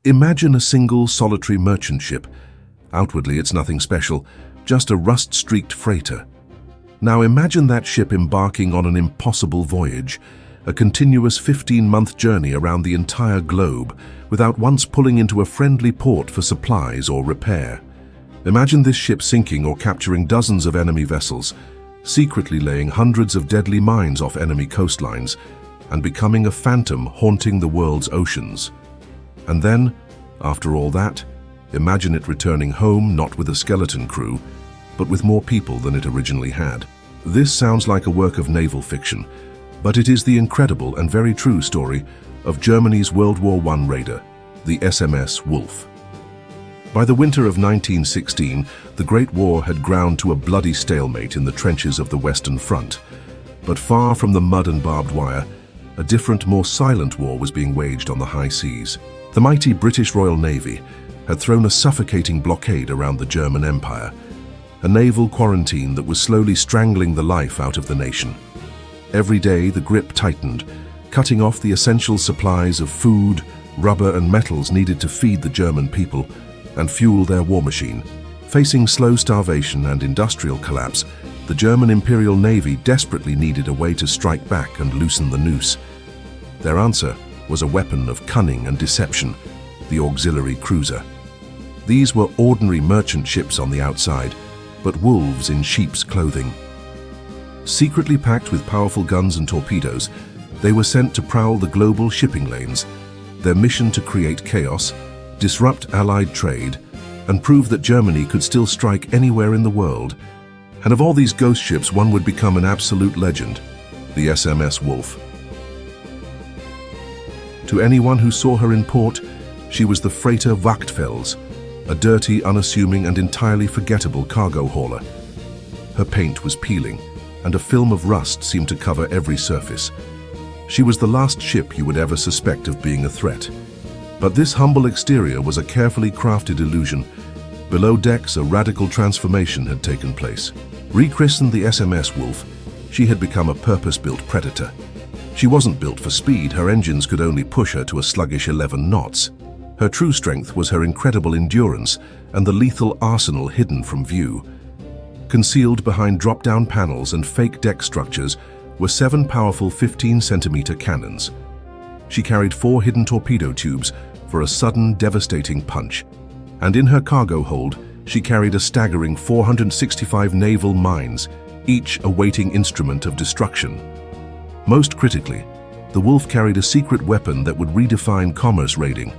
Imagine a single solitary merchant ship. Outwardly, it's nothing special, just a rust-streaked freighter. Now imagine that ship embarking on an impossible voyage, a continuous 15-month journey around the entire globe without once pulling into a friendly port for supplies or repair. Imagine this ship sinking or capturing dozens of enemy vessels, secretly laying hundreds of deadly mines off enemy coastlines, and becoming a phantom haunting the world's oceans. And then, after all that, imagine it returning home not with a skeleton crew, but with more people than it originally had. This sounds like a work of naval fiction, but it is the incredible and very true story of Germany's World War I raider, the SMS Wolf. By the winter of 1916, the Great War had ground to a bloody stalemate in the trenches of the Western Front. But far from the mud and barbed wire, a different, more silent war was being waged on the high seas. The mighty British Royal Navy had thrown a suffocating blockade around the German Empire, a naval quarantine that was slowly strangling the life out of the nation. Every day the grip tightened, cutting off the essential supplies of food, rubber and metals needed to feed the German people and fuel their war machine. Facing slow starvation and industrial collapse, the German Imperial Navy desperately needed a way to strike back and loosen the noose. Their answer was a weapon of cunning and deception, the auxiliary cruiser. These were ordinary merchant ships on the outside, but wolves in sheep's clothing. Secretly packed with powerful guns and torpedoes, they were sent to prowl the global shipping lanes, their mission to create chaos, disrupt Allied trade, and prove that Germany could still strike anywhere in the world. And of all these ghost ships, one would become an absolute legend, the SMS Wolf. To anyone who saw her in port, she was the freighter Wachtfels, a dirty, unassuming and entirely forgettable cargo hauler. Her paint was peeling, and a film of rust seemed to cover every surface. She was the last ship you would ever suspect of being a threat. But this humble exterior was a carefully crafted illusion. Below decks, a radical transformation had taken place. Rechristened the SMS Wolf, she had become a purpose-built predator. She wasn't built for speed, her engines could only push her to a sluggish 11 knots. Her true strength was her incredible endurance and the lethal arsenal hidden from view. Concealed behind drop-down panels and fake deck structures were 7 powerful 15-centimeter cannons. She carried 4 hidden torpedo tubes for a sudden, devastating punch. And in her cargo hold, she carried a staggering 465 naval mines, each a waiting instrument of destruction. Most critically, the Wolf carried a secret weapon that would redefine commerce raiding,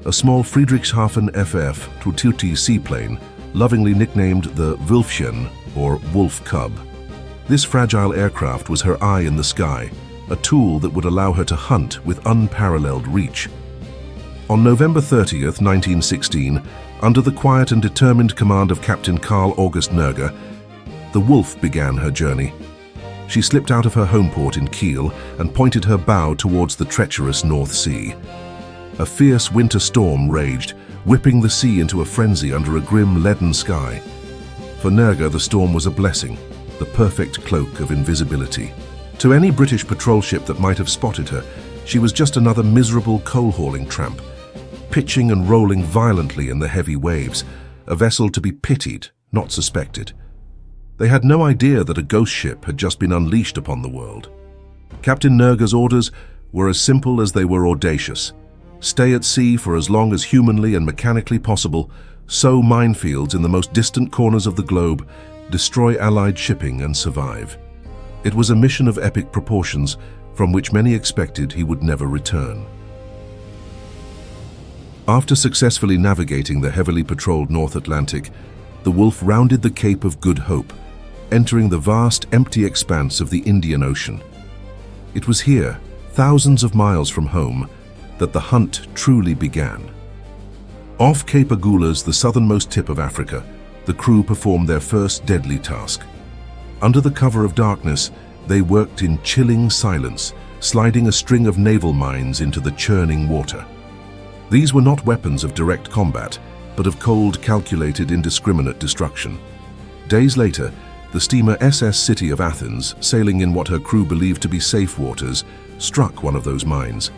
a small Friedrichshafen FF-220 seaplane, lovingly nicknamed the Wölfchen, or Wolf Cub. This fragile aircraft was her eye in the sky, a tool that would allow her to hunt with unparalleled reach. On November 30th, 1916, under the quiet and determined command of Captain Karl August Nerger, the Wolf began her journey. She slipped out of her home port in Kiel and pointed her bow towards the treacherous North Sea. A fierce winter storm raged, whipping the sea into a frenzy under a grim leaden sky. For Nerger, the storm was a blessing, the perfect cloak of invisibility. To any British patrol ship that might have spotted her, she was just another miserable coal-hauling tramp, pitching and rolling violently in the heavy waves, a vessel to be pitied, not suspected. They had no idea that a ghost ship had just been unleashed upon the world. Captain Nerger's orders were as simple as they were audacious. Stay at sea for as long as humanly and mechanically possible, sow minefields in the most distant corners of the globe, destroy Allied shipping and survive. It was a mission of epic proportions from which many expected he would never return. After successfully navigating the heavily patrolled North Atlantic, the Wolf rounded the Cape of Good Hope, entering the vast, empty expanse of the Indian Ocean. It was here, thousands of miles from home, that the hunt truly began. Off Cape Agulhas, the southernmost tip of Africa, the crew performed their first deadly task. Under the cover of darkness, they worked in chilling silence, sliding a string of naval mines into the churning water. These were not weapons of direct combat, but of cold, calculated, indiscriminate destruction. Days later, the steamer SS City of Athens, sailing in what her crew believed to be safe waters, struck one of those mines.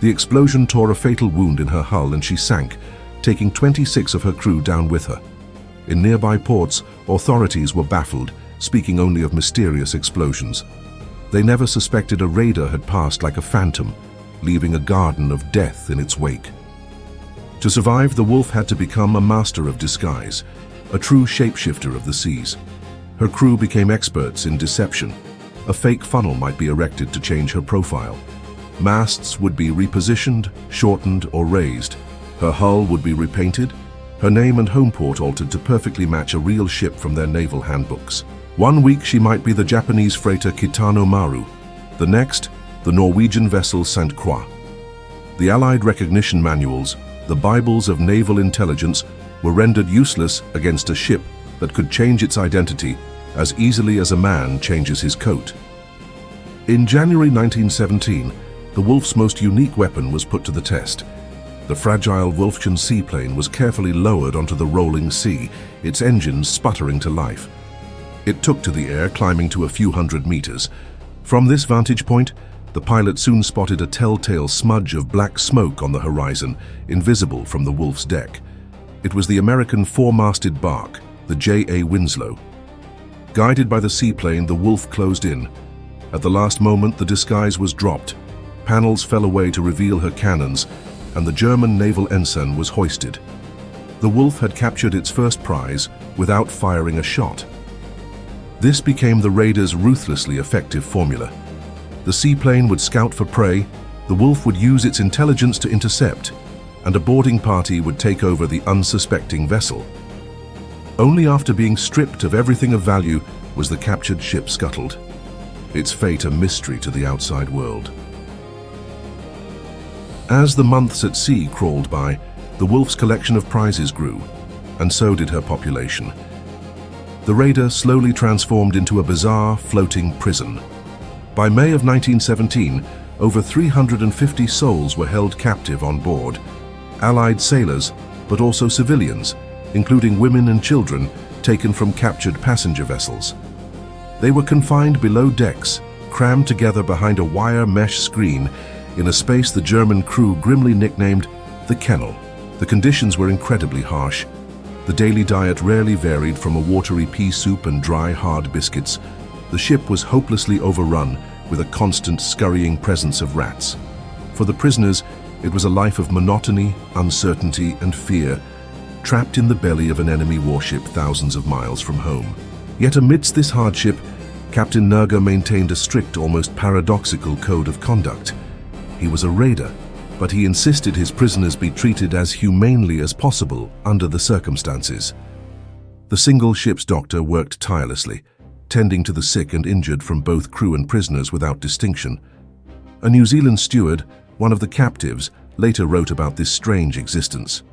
The explosion tore a fatal wound in her hull and she sank, taking 26 of her crew down with her. In nearby ports, authorities were baffled, speaking only of mysterious explosions. They never suspected a raider had passed like a phantom, leaving a garden of death in its wake. To survive, the Wolf had to become a master of disguise, a true shapeshifter of the seas. Her crew became experts in deception. A fake funnel might be erected to change her profile. Masts would be repositioned, shortened, or raised. Her hull would be repainted, her name and home port altered to perfectly match a real ship from their naval handbooks. One week she might be the Japanese freighter Kitano Maru, the next, the Norwegian vessel Saint Croix. The Allied recognition manuals, the Bibles of naval intelligence, were rendered useless against a ship that could change its identity as easily as a man changes his coat. In January 1917, the Wolf's most unique weapon was put to the test. The fragile Wolfchen seaplane was carefully lowered onto the rolling sea, its engines sputtering to life. It took to the air, climbing to a few hundred meters. From this vantage point, the pilot soon spotted a telltale smudge of black smoke on the horizon, invisible from the Wolf's deck. It was the American four-masted bark, the J.A. Winslow. Guided by the seaplane, the Wolf closed in. At the last moment, the disguise was dropped. Panels fell away to reveal her cannons, and the German naval ensign was hoisted. The Wolf had captured its first prize without firing a shot. This became the raider's ruthlessly effective formula. The seaplane would scout for prey, the Wolf would use its intelligence to intercept, and a boarding party would take over the unsuspecting vessel. Only after being stripped of everything of value was the captured ship scuttled, its fate a mystery to the outside world. As the months at sea crawled by, the Wolf's collection of prizes grew, and so did her population. The raider slowly transformed into a bizarre, floating prison. By May of 1917, over 350 souls were held captive on board, Allied sailors, but also civilians, including women and children taken from captured passenger vessels. They were confined below decks, crammed together behind a wire mesh screen in a space the German crew grimly nicknamed the Kennel. The conditions were incredibly harsh. The daily diet rarely varied from a watery pea soup and dry, hard biscuits. The ship was hopelessly overrun with a constant scurrying presence of rats. For the prisoners, it was a life of monotony, uncertainty, and fear, trapped in the belly of an enemy warship thousands of miles from home. Yet amidst this hardship, Captain Nerger maintained a strict, almost paradoxical code of conduct. He was a raider, but he insisted his prisoners be treated as humanely as possible under the circumstances. The single ship's doctor worked tirelessly, tending to the sick and injured from both crew and prisoners without distinction. A New Zealand steward, one of the captives, later wrote about this strange existence.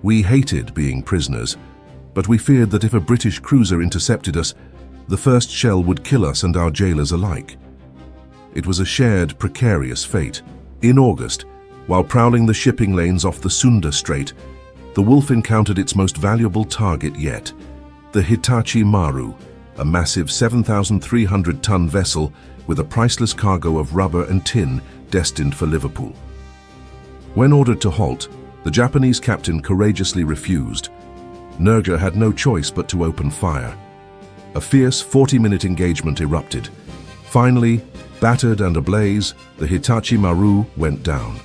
"We hated being prisoners, but we feared that if a British cruiser intercepted us, the first shell would kill us and our jailers alike." It was a shared, precarious fate. In August, while prowling the shipping lanes off the Sunda Strait, the Wolf encountered its most valuable target yet, the Hitachi Maru, a massive 7,300-ton vessel with a priceless cargo of rubber and tin destined for Liverpool. When ordered to halt, the Japanese captain courageously refused. Nerger had no choice but to open fire. A fierce 40-minute engagement erupted. Finally, battered and ablaze, the Hitachi Maru went down.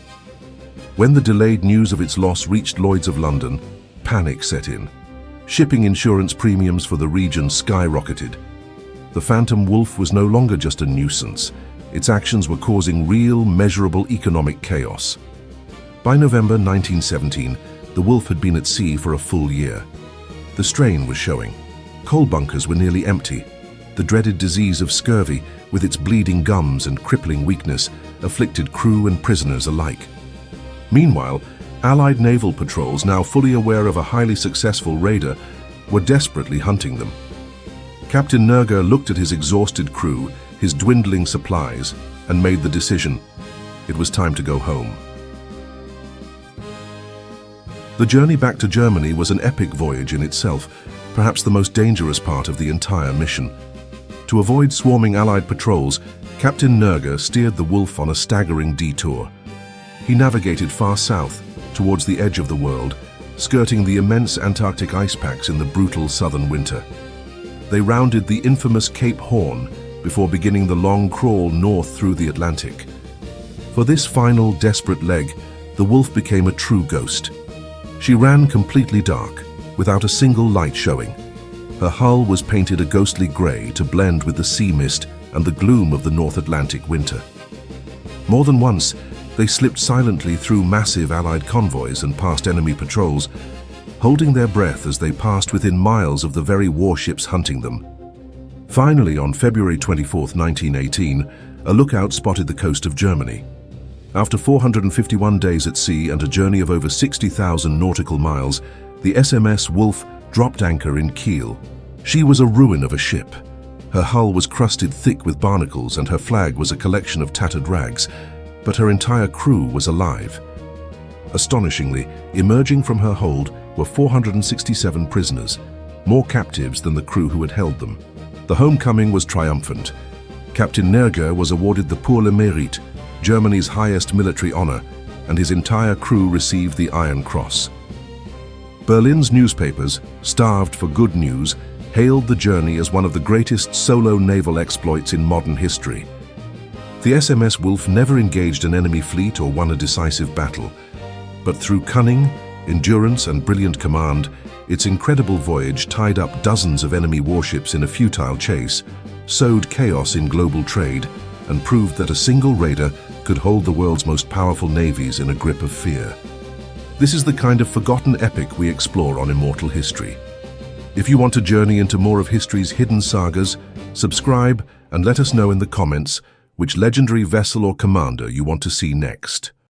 When the delayed news of its loss reached Lloyd's of London, panic set in. Shipping insurance premiums for the region skyrocketed. The Phantom Wolf was no longer just a nuisance. Its actions were causing real, measurable economic chaos. By November 1917, the Wolf had been at sea for a full year. The strain was showing. Coal bunkers were nearly empty. The dreaded disease of scurvy, with its bleeding gums and crippling weakness, afflicted crew and prisoners alike. Meanwhile, Allied naval patrols, now fully aware of a highly successful raider, were desperately hunting them. Captain Nerger looked at his exhausted crew, his dwindling supplies, and made the decision. It was time to go home. The journey back to Germany was an epic voyage in itself, perhaps the most dangerous part of the entire mission. To avoid swarming Allied patrols, Captain Nerger steered the Wolf on a staggering detour. he navigated far south, towards the edge of the world, skirting the immense Antarctic ice packs in the brutal southern winter. They rounded the infamous Cape Horn before beginning the long crawl north through the Atlantic. For this final, desperate leg, the Wolf became a true ghost. She ran completely dark, without a single light showing. Her hull was painted a ghostly grey to blend with the sea mist and the gloom of the North Atlantic winter. More than once, they slipped silently through massive Allied convoys and past enemy patrols, holding their breath as they passed within miles of the very warships hunting them. Finally, on February 24, 1918, a lookout spotted the coast of Germany. After 451 days at sea and a journey of over 60,000 nautical miles, the SMS Wolf dropped anchor in Kiel. She was a ruin of a ship. Her hull was crusted thick with barnacles and her flag was a collection of tattered rags, but her entire crew was alive. Astonishingly, emerging from her hold were 467 prisoners, more captives than the crew who had held them. The homecoming was triumphant. Captain Nerger was awarded the Pour le Mérite, Germany's highest military honor, and his entire crew received the Iron Cross. Berlin's newspapers, starved for good news, hailed the journey as one of the greatest solo naval exploits in modern history. The SMS Wolf never engaged an enemy fleet or won a decisive battle, but through cunning, endurance, and brilliant command, its incredible voyage tied up dozens of enemy warships in a futile chase, sowed chaos in global trade, and proved that a single raider could hold the world's most powerful navies in a grip of fear. This is the kind of forgotten epic we explore on Immortal History. If you want to journey into more of history's hidden sagas, subscribe and let us know in the comments which legendary vessel or commander you want to see next.